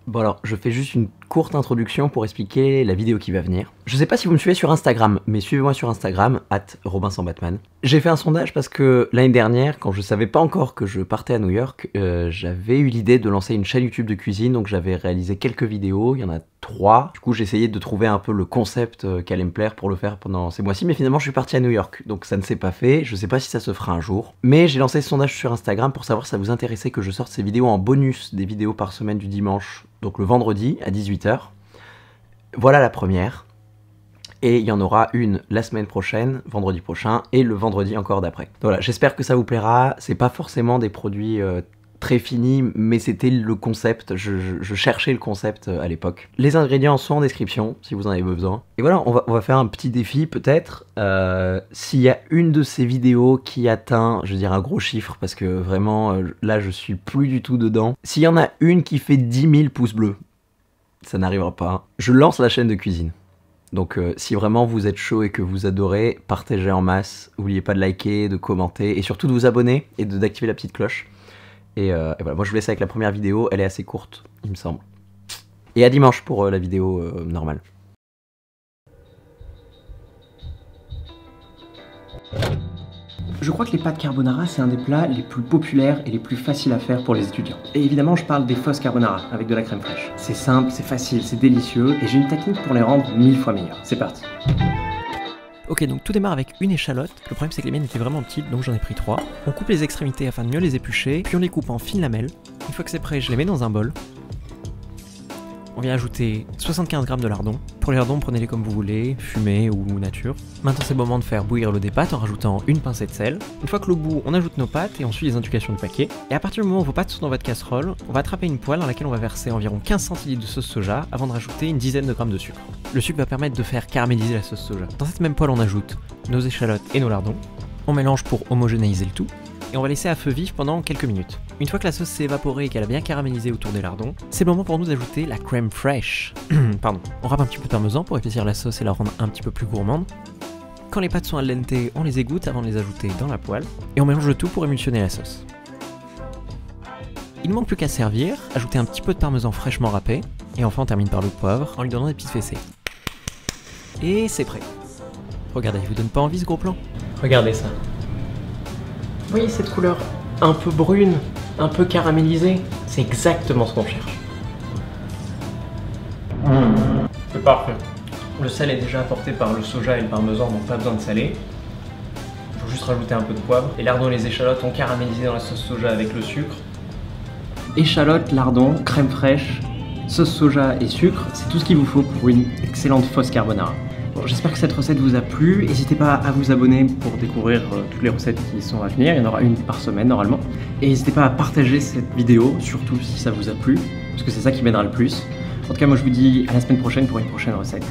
Bon alors, je fais juste une courte introduction pour expliquer la vidéo qui va venir. Je sais pas si vous me suivez sur Instagram, mais suivez-moi sur Instagram, @RobinSansBatman. J'ai fait un sondage parce que l'année dernière, quand je savais pas encore que je partais à New York, j'avais eu l'idée de lancer une chaîne YouTube de cuisine, donc j'avais réalisé quelques vidéos, il y en a 3. Du coup, j'ai essayé de trouver un peu le concept qui allait me plaire pour le faire pendant ces mois-ci, mais finalement, je suis parti à New York, donc ça ne s'est pas fait. Je sais pas si ça se fera un jour. Mais j'ai lancé ce sondage sur Instagram pour savoir si ça vous intéressait que je sorte ces vidéos en bonus, des vidéos par semaine du dimanche, donc le vendredi à 18h. Voilà la première. Et il y en aura une la semaine prochaine, vendredi prochain, et le vendredi encore d'après. Voilà, j'espère que ça vous plaira. C'est pas forcément des produits très finis, mais c'était le concept. Je cherchais le concept à l'époque. Les ingrédients sont en description, si vous en avez besoin. Et voilà, on va faire un petit défi peut-être. S'il y a une de ces vidéos qui atteint, je veux dire un gros chiffre, parce que vraiment, là, je suis plus du tout dedans. S'il y en a une qui fait 10 000 pouces bleus, ça n'arrivera pas. Je lance la chaîne de cuisine. Donc si vraiment vous êtes chaud et que vous adorez, partagez en masse. N'oubliez pas de liker, de commenter et surtout de vous abonner et d'activer la petite cloche. Et voilà, moi je vous laisse avec la première vidéo, elle est assez courte, il me semble. Et à dimanche pour la vidéo normale. Je crois que les pâtes carbonara, c'est un des plats les plus populaires et les plus faciles à faire pour les étudiants. Et évidemment, je parle des fausses carbonara avec de la crème fraîche. C'est simple, c'est facile, c'est délicieux et j'ai une technique pour les rendre 1000 fois meilleurs. C'est parti. Ok, donc tout démarre avec une échalote. Le problème c'est que les miennes étaient vraiment petites, donc j'en ai pris 3. On coupe les extrémités afin de mieux les éplucher, puis on les coupe en fines lamelles. Une fois que c'est prêt, je les mets dans un bol. On vient ajouter 75 g de lardons. Pour les lardons, prenez-les comme vous voulez, fumés ou nature. Maintenant c'est le moment de faire bouillir l'eau des pâtes en rajoutant une pincée de sel. Une fois que l'eau bout, on ajoute nos pâtes et on suit les indications du paquet. Et à partir du moment où vos pâtes sont dans votre casserole, on va attraper une poêle dans laquelle on va verser environ 15 centilitres de sauce soja avant de rajouter une dizaine de grammes de sucre. Le sucre va permettre de faire caraméliser la sauce soja. Dans cette même poêle, on ajoute nos échalotes et nos lardons. On mélange pour homogénéiser le tout. Et on va laisser à feu vif pendant quelques minutes. Une fois que la sauce s'est évaporée et qu'elle a bien caramélisé autour des lardons, c'est le moment pour nous d'ajouter la crème fraîche. Pardon. On râpe un petit peu de parmesan pour épaissir la sauce et la rendre un petit peu plus gourmande. Quand les pâtes sont al dente, on les égoutte avant de les ajouter dans la poêle. Et on mélange le tout pour émulsionner la sauce. Il ne manque plus qu'à servir, ajouter un petit peu de parmesan fraîchement râpé. Et enfin on termine par l'eau de poivre en lui donnant des petites fessées. Et c'est prêt. Regardez, il vous donne pas envie ce gros plan? Regardez ça. Vous voyez cette couleur un peu brune, un peu caramélisée? C'est exactement ce qu'on cherche. C'est parfait. Le sel est déjà apporté par le soja et le parmesan, donc pas besoin de saler. Il faut juste rajouter un peu de poivre. Les lardons et les échalotes ont caramélisé dans la sauce soja avec le sucre. Échalotes, lardons, crème fraîche, sauce soja et sucre, c'est tout ce qu'il vous faut pour une excellente fausse carbonara. Bon, j'espère que cette recette vous a plu. N'hésitez pas à vous abonner pour découvrir toutes les recettes qui sont à venir. Il y en aura une par semaine normalement. Et n'hésitez pas à partager cette vidéo, surtout si ça vous a plu, parce que c'est ça qui m'aidera le plus. En tout cas, moi je vous dis à la semaine prochaine pour une prochaine recette.